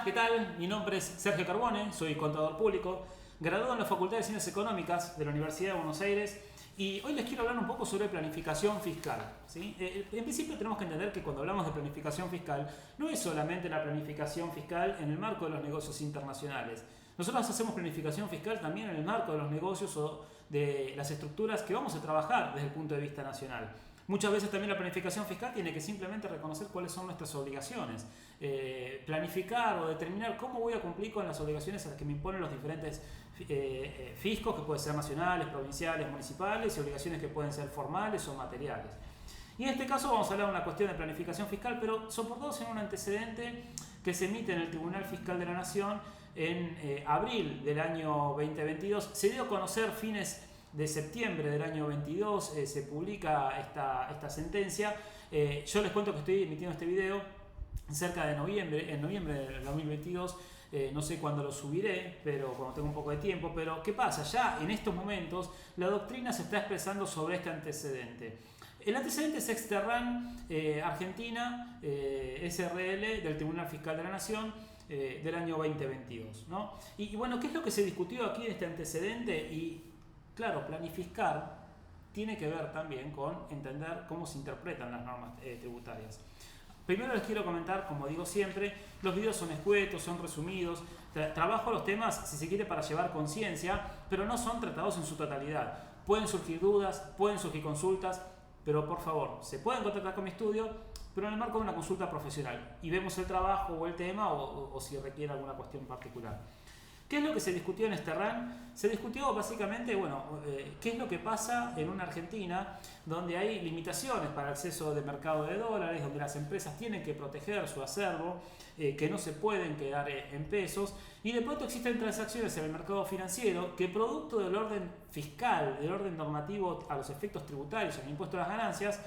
¿Qué tal? Mi nombre es Sergio Carbone, soy contador público, graduado en la Facultad de Ciencias Económicas de la Universidad de Buenos Aires y hoy les quiero hablar un poco sobre planificación fiscal. ¿Sí? En principio tenemos que entender que cuando hablamos de planificación fiscal no es solamente la planificación fiscal en el marco de los negocios internacionales. Nosotros hacemos planificación fiscal también en el marco de los negocios o de las estructuras que vamos a trabajar desde el punto de vista nacional. Muchas veces también la planificación fiscal tiene que simplemente reconocer cuáles son nuestras obligaciones, planificar o determinar cómo voy a cumplir con las obligaciones a las que me imponen los diferentes fiscos, que pueden ser nacionales, provinciales, municipales, y obligaciones que pueden ser formales o materiales. Y en este caso vamos a hablar de una cuestión de planificación fiscal, pero soportados en un antecedente que se emite en el Tribunal Fiscal de la Nación en abril del año 2022. Se dio a conocer fines de septiembre del año 22, se publica esta sentencia. Yo les cuento que estoy emitiendo este video cerca de noviembre, en noviembre del 2022. No sé cuándo lo subiré, pero cuando tengo un poco de tiempo. Pero ¿qué pasa? Ya en estos momentos la doctrina se está expresando sobre este antecedente. El antecedente es Exterran Argentina SRL del Tribunal Fiscal de la Nación del año 2022, ¿no? Y bueno, ¿qué es lo que se discutió aquí en este antecedente? Y claro, planificar tiene que ver también con entender cómo se interpretan las normas tributarias. Primero les quiero comentar, como digo siempre, los videos son escuetos, son resumidos, trabajo los temas, si se quiere, para llevar conciencia, pero no son tratados en su totalidad. Pueden surgir dudas, pueden surgir consultas, pero por favor, se pueden contactar con mi estudio, pero en el marco de una consulta profesional, y vemos el trabajo o el tema o si requiere alguna cuestión particular. ¿Qué es lo que se discutió en este RAN? Se discutió básicamente, qué es lo que pasa en una Argentina donde hay limitaciones para el acceso de mercado de dólares, donde las empresas tienen que proteger su acervo, que no se pueden quedar en pesos, y de pronto existen transacciones en el mercado financiero que, producto del orden fiscal, del orden normativo a los efectos tributarios, al impuesto a las ganancias,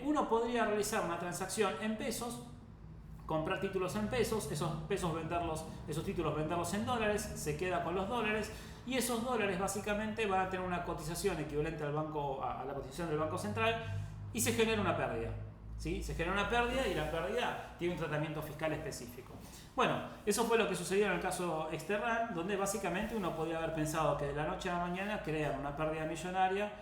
uno podría realizar una transacción en pesos, comprar títulos en pesos, esos títulos venderlos en dólares, se queda con los dólares y esos dólares básicamente van a tener una cotización equivalente a la cotización del Banco Central y se genera una pérdida. ¿Sí? Se genera una pérdida y la pérdida tiene un tratamiento fiscal específico. Bueno, eso fue lo que sucedió en el caso Exterran, donde básicamente uno podía haber pensado que de la noche a la mañana crean una pérdida millonaria,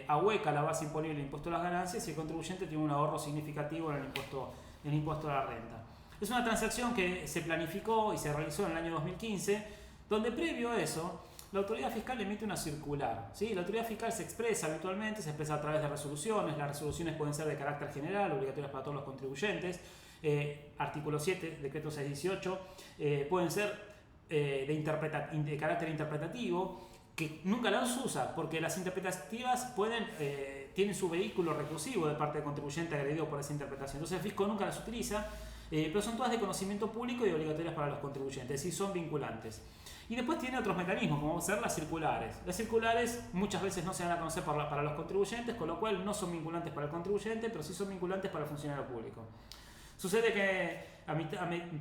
ahueca la base imponible del impuesto a las ganancias y el contribuyente tiene un ahorro significativo en el impuesto a la renta. Es una transacción que se planificó y se realizó en el año 2015, donde previo a eso la autoridad fiscal emite una circular. ¿Sí? La autoridad fiscal se expresa habitualmente, se expresa a través de resoluciones. Las resoluciones pueden ser de carácter general, obligatorias para todos los contribuyentes. Artículo 7, decreto 618, pueden ser de carácter interpretativo, que nunca las usa, porque las interpretativas tienen su vehículo recursivo de parte del contribuyente agredido por esa interpretación. Entonces el fisco nunca las utiliza, pero son todas de conocimiento público y obligatorias para los contribuyentes y son vinculantes. Y después tiene otros mecanismos, como ser las circulares. Las circulares muchas veces no se dan a conocer para los contribuyentes, con lo cual no son vinculantes para el contribuyente, pero sí son vinculantes para el funcionario público. Sucede que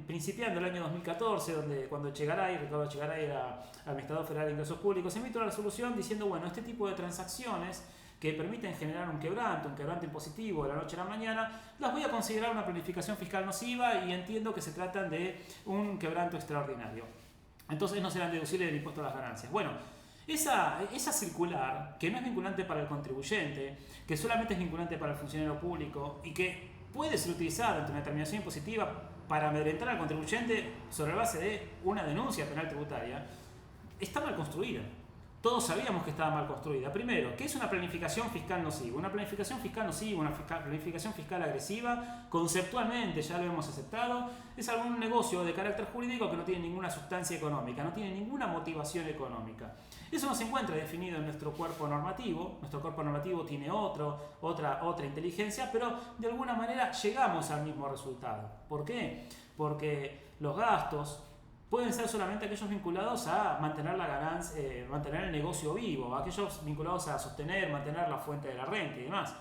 principiando el año 2014, cuando Ricardo Chegaray era administrador federal de ingresos públicos, emite una resolución diciendo, bueno, este tipo de transacciones que permiten generar un quebranto impositivo de la noche a la mañana, las voy a considerar una planificación fiscal nociva y entiendo que se tratan de un quebranto extraordinario. Entonces no serán deducibles del impuesto a las ganancias. Bueno, esa circular, que no es vinculante para el contribuyente, que solamente es vinculante para el funcionario público y que puede ser utilizada ante una determinación impositiva para amedrentar al contribuyente sobre la base de una denuncia penal tributaria, está mal construida. Todos sabíamos que estaba mal construida. Primero, ¿qué es una planificación fiscal nociva? Una planificación fiscal nociva, una planificación fiscal agresiva, conceptualmente ya lo hemos aceptado, es algún negocio de carácter jurídico que no tiene ninguna sustancia económica, no tiene ninguna motivación económica. Eso no se encuentra definido en nuestro cuerpo normativo. Nuestro cuerpo normativo tiene otra inteligencia, pero de alguna manera llegamos al mismo resultado. ¿Por qué? Porque los gastos pueden ser solamente aquellos vinculados a mantener la ganancia, mantener el negocio vivo, aquellos vinculados a sostener, mantener la fuente de la renta y demás.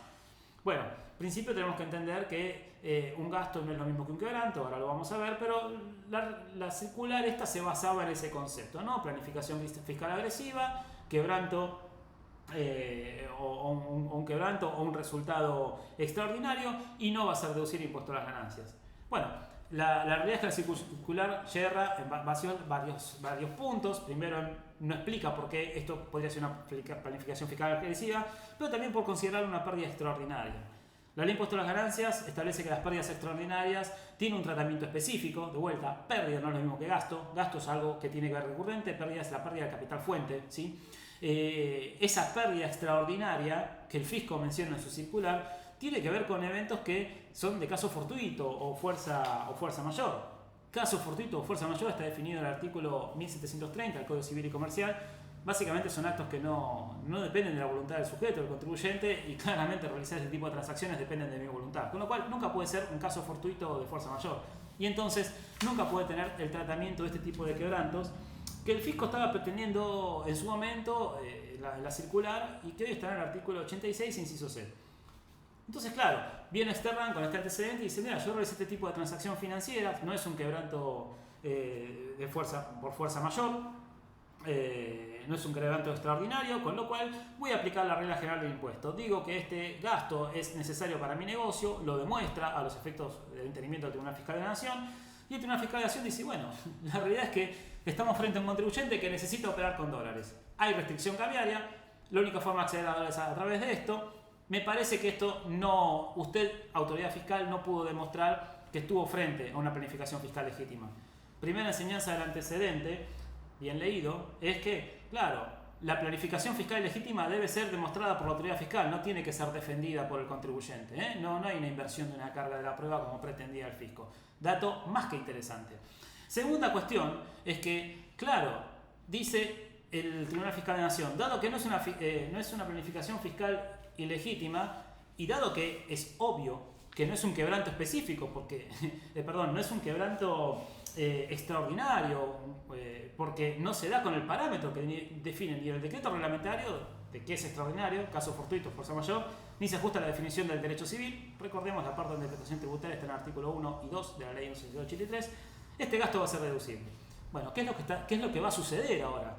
Bueno, en principio tenemos que entender que un gasto no es lo mismo que un quebranto, ahora lo vamos a ver, pero la circular esta se basaba en ese concepto, ¿no? Planificación fiscal agresiva, quebranto, un quebranto o un resultado extraordinario y no va a ser deducir impuesto a las ganancias. Bueno, la realidad es que la circular yerra en varios puntos. Primero, no explica por qué esto podría ser una planificación fiscal agresiva, pero también por considerar una pérdida extraordinaria. La ley de impuesto a las ganancias establece que las pérdidas extraordinarias tienen un tratamiento específico. De vuelta, pérdida no es lo mismo que gasto. Gasto es algo que tiene que ver recurrente, pérdida es la pérdida del capital fuente, ¿sí? Esa pérdida extraordinaria que el fisco menciona en su circular tiene que ver con eventos que son de caso fortuito o fuerza mayor. Caso fortuito o fuerza mayor está definido en el artículo 1730 del Código Civil y Comercial. Básicamente son actos que no dependen de la voluntad del sujeto, del contribuyente, y claramente realizar ese tipo de transacciones dependen de mi voluntad. Con lo cual nunca puede ser un caso fortuito o de fuerza mayor. Y entonces nunca puede tener el tratamiento de este tipo de quebrantos que el fisco estaba pretendiendo en su momento, la circular, y que hoy está en el artículo 86, inciso C. Entonces, claro, viene Sterran con este antecedente y dice, mira, yo realicé este tipo de transacción financiera, no es un quebranto por fuerza mayor, no es un quebranto extraordinario, con lo cual voy a aplicar la regla general del impuesto. Digo que este gasto es necesario para mi negocio, lo demuestra a los efectos del entendimiento del Tribunal Fiscal de la Nación, y el Tribunal Fiscal de la Nación dice, bueno, la realidad es que estamos frente a un contribuyente que necesita operar con dólares. Hay restricción cambiaria, la única forma de acceder a dólares es a través de esto. Me parece que esto usted, autoridad fiscal, no pudo demostrar que estuvo frente a una planificación fiscal legítima. Primera enseñanza del antecedente, bien leído, es que, claro, la planificación fiscal legítima debe ser demostrada por la autoridad fiscal, no tiene que ser defendida por el contribuyente, ¿eh? No hay una inversión de una carga de la prueba como pretendía el fisco. Dato más que interesante. Segunda cuestión es que, claro, dice el Tribunal Fiscal de la Nación, dado que no es una planificación fiscal ilegítima, y dado que es obvio que no es un quebranto específico, porque, no es un quebranto extraordinario, porque no se da con el parámetro que define ni el decreto reglamentario de qué es extraordinario, caso fortuito, fuerza mayor, ni se ajusta a la definición del derecho civil. Recordemos la parte de interpretación tributaria está en el artículo 1 y 2 de la ley 1183. Este gasto va a ser deducible. Bueno, ¿qué es lo que va a suceder ahora?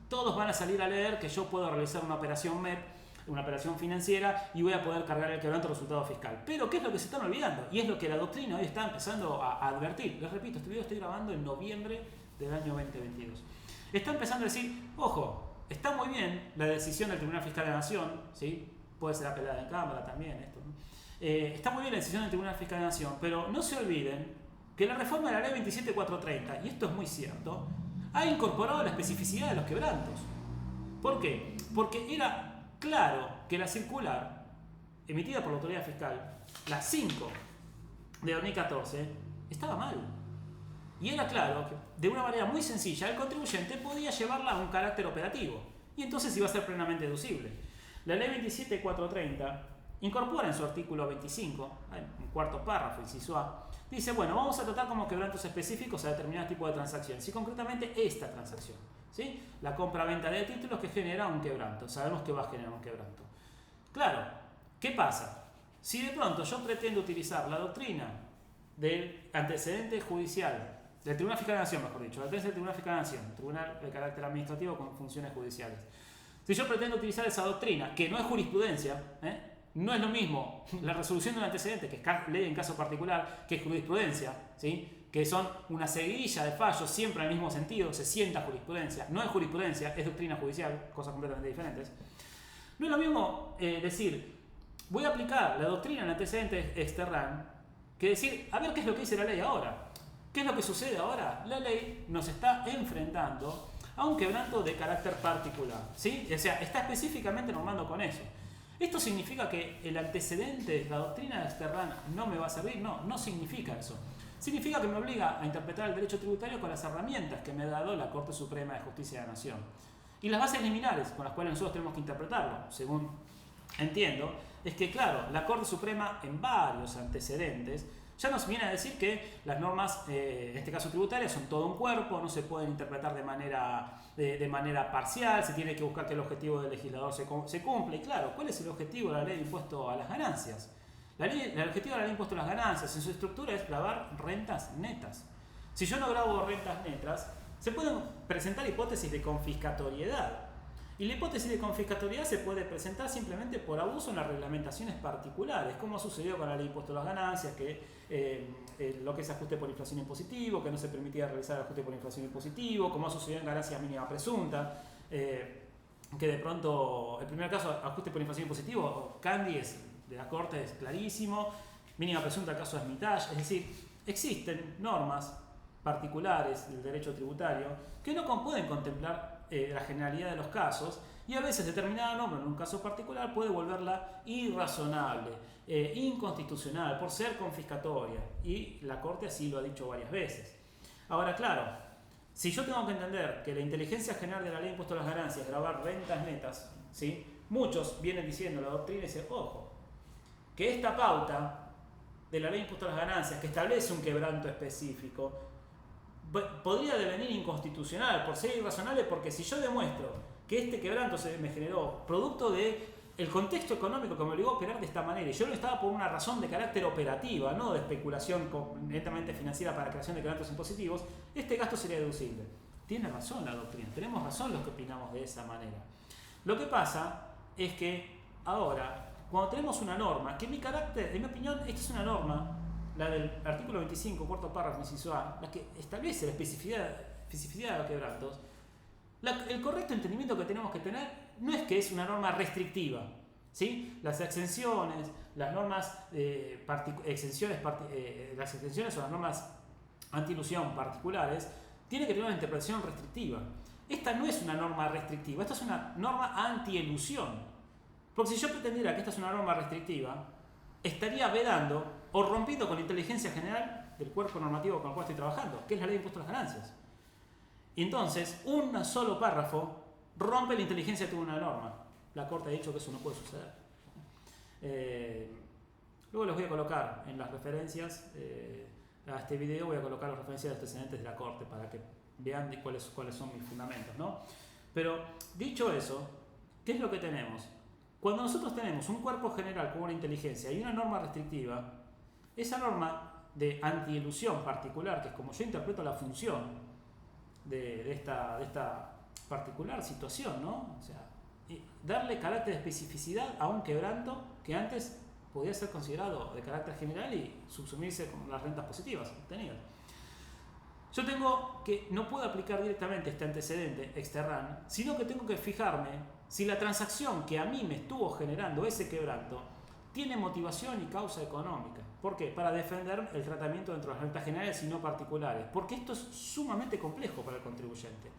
Todos van a salir a leer que yo puedo realizar una operación MEP, una operación financiera, y voy a poder cargar el quebranto resultado fiscal. Pero ¿qué es lo que se están olvidando? Y es lo que la doctrina hoy está empezando a advertir. Les repito, este video estoy grabando en noviembre del año 2022. Está empezando a decir, ojo, está muy bien la decisión del Tribunal Fiscal de la Nación, ¿sí? Puede ser apelada en Cámara también, esto, ¿no? Está muy bien la decisión del Tribunal Fiscal de la Nación, pero no se olviden que la reforma de la ley 27430, y esto es muy cierto, ha incorporado la especificidad de los quebrantos. ¿Por qué? Porque era claro que la circular emitida por la autoridad fiscal, la 5 de 2014, estaba mal. Y era claro que de una manera muy sencilla el contribuyente podía llevarla a un carácter operativo y entonces iba a ser plenamente deducible. La ley 27430 incorpora en su artículo 25, en un cuarto párrafo, inciso A, dice, bueno, vamos a tratar como quebrantos específicos a determinados tipos de transacciones, y concretamente esta transacción, ¿sí? La compra-venta de títulos que genera un quebranto. Sabemos que va a generar un quebranto. Claro, ¿qué pasa? Si de pronto yo pretendo utilizar la doctrina del antecedente judicial, del Tribunal Fiscal de la Nación, mejor dicho, la antecedente del Tribunal Fiscal de la Nación, Tribunal de carácter administrativo con funciones judiciales. Si yo pretendo utilizar esa doctrina, que no es jurisprudencia, no es lo mismo la resolución de un antecedente, que es ley en caso particular, que es jurisprudencia, ¿sí? Que son una seguidilla de fallos siempre en el mismo sentido, se sienta jurisprudencia. No es jurisprudencia, es doctrina judicial, cosas completamente diferentes. No es lo mismo decir, voy a aplicar la doctrina en antecedentes Sterran, que decir, a ver qué es lo que dice la ley ahora. ¿Qué es lo que sucede ahora? La ley nos está enfrentando a un quebranto de carácter particular, ¿sí? O sea, está específicamente normando con eso. ¿Esto significa que el antecedente, la doctrina de Sterran, no me va a servir? No, no significa eso. Significa que me obliga a interpretar el derecho tributario con las herramientas que me ha dado la Corte Suprema de Justicia de la Nación. Y las bases liminales con las cuales nosotros tenemos que interpretarlo, según entiendo, es que, claro, la Corte Suprema en varios antecedentes ya nos viene a decir que las normas, en este caso tributarias, son todo un cuerpo, no se pueden interpretar de manera parcial, se tiene que buscar que el objetivo del legislador se cumpla. Y claro, ¿cuál es el objetivo de la ley de impuesto a las ganancias? El objetivo de la ley de impuesto a las ganancias en su estructura es gravar rentas netas. Si yo no grabo rentas netas, se pueden presentar hipótesis de confiscatoriedad. Y la hipótesis de confiscatoriedad se puede presentar simplemente por abuso en las reglamentaciones particulares, como sucedió con la ley de impuesto a las ganancias, que lo que es ajuste por inflación impositivo, que no se permitía realizar el ajuste por inflación impositivo, como sucedió en ganancias mínimas presuntas, que de pronto, el primer caso, ajuste por inflación impositivo, Candy de la Corte es clarísimo, mínima presunta el caso es Mitage, es decir, existen normas particulares del derecho tributario que no pueden contemplar la generalidad de los casos, y a veces determinada norma en un caso particular puede volverla irrazonable, inconstitucional, por ser confiscatoria, y la Corte así lo ha dicho varias veces. Ahora, claro, si yo tengo que entender que la inteligencia general de la ley de impuesto a las ganancias es gravar rentas netas, ¿sí? Muchos vienen diciendo, la doctrina dice, ojo, que esta pauta de la ley de impuesto a las ganancias, que establece un quebranto específico, podría devenir inconstitucional por ser irrazonable, porque si yo demuestro que este quebranto se me generó producto de el contexto económico que me obligó a operar de esta manera, y yo lo estaba por una razón de carácter operativa, no de especulación netamente financiera para creación de quebrantos impositivos, este gasto sería deducible. Tiene razón la doctrina, tenemos razón los que opinamos de esa manera. Lo que pasa es que ahora, cuando tenemos una norma, que en mi opinión, esta es una norma, la del artículo 25, cuarto párrafo, inciso A, la que establece la especificidad de los quebrantos, el correcto entendimiento que tenemos que tener no es que es una norma restrictiva, ¿sí? Las exenciones, las normas, las exenciones o las normas anti-ilusión particulares tienen que tener una interpretación restrictiva. Esta no es una norma restrictiva, esta es una norma anti-ilusión. Porque si yo pretendiera que esta es una norma restrictiva, estaría vedando o rompiendo con la inteligencia general del cuerpo normativo con el cual estoy trabajando, que es la ley de impuesto a las ganancias. Y entonces, un solo párrafo rompe la inteligencia de toda una norma. La Corte ha dicho que eso no puede suceder. Luego les voy a colocar en las referencias a este video, voy a colocar las referencias de antecedentes de la Corte para que vean cuáles son mis fundamentos, ¿no? Pero, dicho eso, ¿qué es lo que tenemos? Cuando nosotros tenemos un cuerpo general con una inteligencia y una norma restrictiva, esa norma de anti-ilusión particular, que es como yo interpreto la función de esta particular situación, ¿no? O sea, darle carácter de especificidad a un quebranto que antes podía ser considerado de carácter general y subsumirse con las rentas positivas obtenidas. Yo no puedo aplicar directamente este antecedente exterrán, sino que tengo que fijarme si la transacción que a mí me estuvo generando ese quebranto tiene motivación y causa económica. ¿Por qué? Para defender el tratamiento dentro de las rentas generales y no particulares. Porque esto es sumamente complejo para el contribuyente.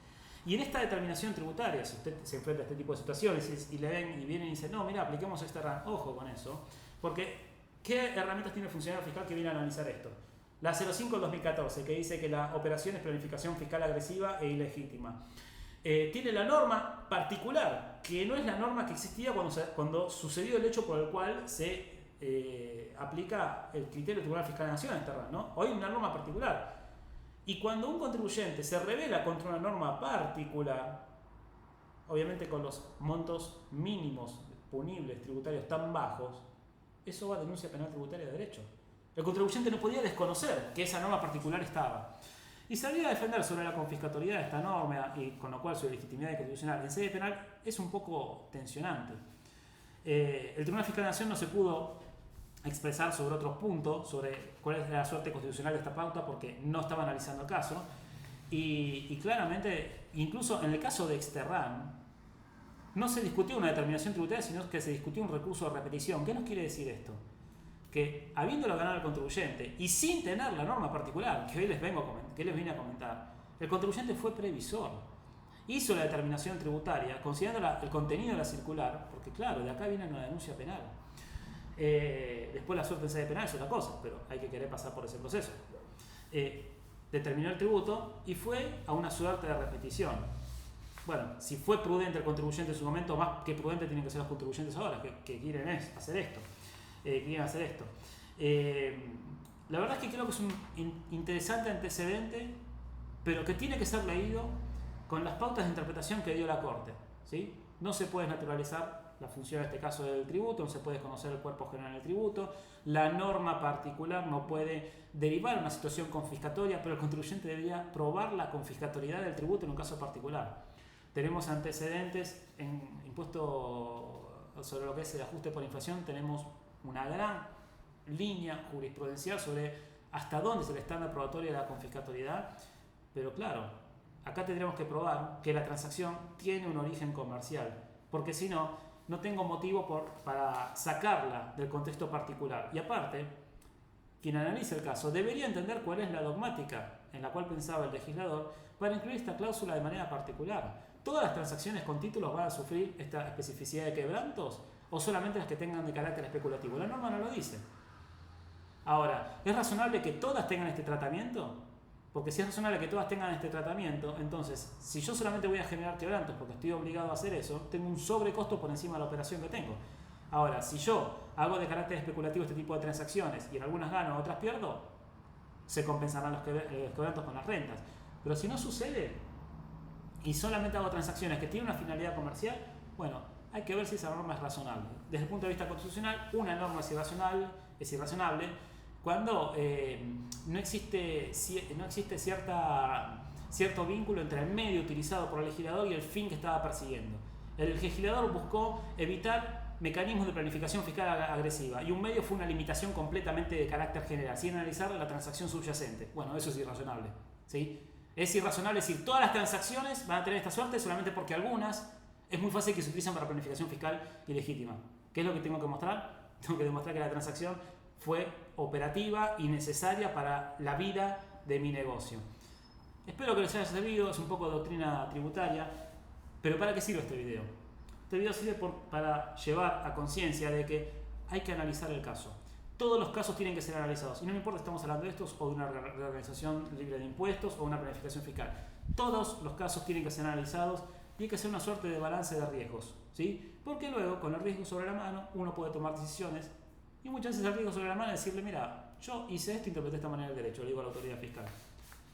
Y en esta determinación tributaria, si usted se enfrenta a este tipo de situaciones y le ven y vienen y dicen, no, mira, apliquemos exterrán, ojo con eso. Porque, ¿qué herramientas tiene el funcionario fiscal que viene a analizar esto? La 05/2014, que dice que la operación es planificación fiscal agresiva e ilegítima. Tiene la norma particular, que no es la norma que existía cuando sucedió el hecho por el cual se aplica el criterio del Tribunal Fiscal de la Nación en exterrán, ¿no? Hoy hay una norma particular. Y cuando un contribuyente se rebela contra una norma particular, obviamente con los montos mínimos punibles tributarios tan bajos, eso va a denuncia penal tributaria de derecho. El contribuyente no podía desconocer que esa norma particular estaba. Y salir a defender sobre la confiscatoriedad de esta norma y con lo cual su legitimidad constitucional en sede penal es un poco tensionante. El Tribunal Fiscal de la Nación no se pudo expresar sobre otros puntos, sobre cuál es la suerte constitucional de esta pauta, porque no estaba analizando el caso. Y claramente, incluso en el caso de exterrán, no se discutió una determinación tributaria, sino que se discutió un recurso de repetición. ¿Qué nos quiere decir esto? Que habiéndolo ganado el contribuyente y sin tener la norma particular que hoy les vine a comentar, el contribuyente fue previsor. Hizo la determinación tributaria considerando el contenido de la circular, porque claro, de acá viene una denuncia penal. Después la suerte en sede penal es otra cosa, pero hay que querer pasar por ese proceso. Determinó el tributo y fue a una suerte de repetición. Bueno, si fue prudente el contribuyente en su momento, más que prudente tienen que ser los contribuyentes ahora, que quieren hacer esto. La verdad es que creo que es un interesante antecedente, pero que tiene que ser leído con las pautas de interpretación que dio la Corte, ¿sí? No se puede naturalizar la función en este caso del tributo, no se puede desconocer el cuerpo general del tributo, la norma particular no puede derivar una situación confiscatoria, pero el contribuyente debería probar la confiscatoriedad del tributo en un caso particular. tenemos antecedentes en impuesto sobre lo que es el ajuste por inflación, tenemos una gran línea jurisprudencial sobre hasta dónde es el estándar probatorio de la confiscatoriedad, pero claro, acá tendremos que probar que la transacción tiene un origen comercial, porque si no, no tengo motivo para sacarla del contexto particular. Y aparte, quien analiza el caso debería entender cuál es la dogmática en la cual pensaba el legislador para incluir esta cláusula de manera particular. ¿Todas las transacciones con títulos van a sufrir esta especificidad de quebrantos o solamente las que tengan de carácter especulativo? La norma no lo dice. Ahora, ¿es razonable que todas tengan este tratamiento? Porque si es razonable que todas tengan este tratamiento, entonces, si yo solamente voy a generar quebrantos porque estoy obligado a hacer eso, tengo un sobrecosto por encima de la operación que tengo. Ahora, si yo hago de carácter especulativo este tipo de transacciones y en algunas gano, otras pierdo, se compensarán los quebrantos con las rentas. Pero si no sucede y solamente hago transacciones que tienen una finalidad comercial, bueno, hay que ver si esa norma es razonable. Desde el punto de vista constitucional, una norma es irrazonable cuando no existe cierto vínculo entre el medio utilizado por el legislador y el fin que estaba persiguiendo. El legislador buscó evitar mecanismos de planificación fiscal agresiva y un medio fue una limitación completamente de carácter general, sin analizar la transacción subyacente. Bueno, eso es irrazonable, ¿sí? Es irrazonable decir todas las transacciones van a tener esta suerte solamente porque algunas es muy fácil que se utilizan para planificación fiscal ilegítima. ¿Qué es lo que tengo que mostrar? Tengo que demostrar que la transacción fue operativa y necesaria para la vida de mi negocio. Espero que les haya servido, es un poco de doctrina tributaria, pero ¿para qué sirve este video? Este video sirve para llevar a conciencia de que hay que analizar el caso. Todos los casos tienen que ser analizados, y no me importa si estamos hablando de estos o de una reorganización libre de impuestos o una planificación fiscal. Todos los casos tienen que ser analizados y hay que hacer una suerte de balance de riesgos, ¿sí? Porque luego, con el riesgo sobre la mano, uno puede tomar decisiones y muchas veces el riesgo sobre la mano es decirle, mira, yo hice esto, interpreté de esta manera el derecho, le digo a la autoridad fiscal.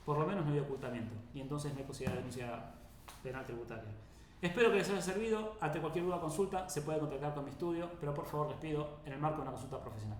Por lo menos no hay ocultamiento y entonces no hay posibilidad de denuncia penal tributaria. Espero que les haya servido. Ante cualquier duda o consulta se puede contactar con mi estudio, pero por favor les pido en el marco de una consulta profesional.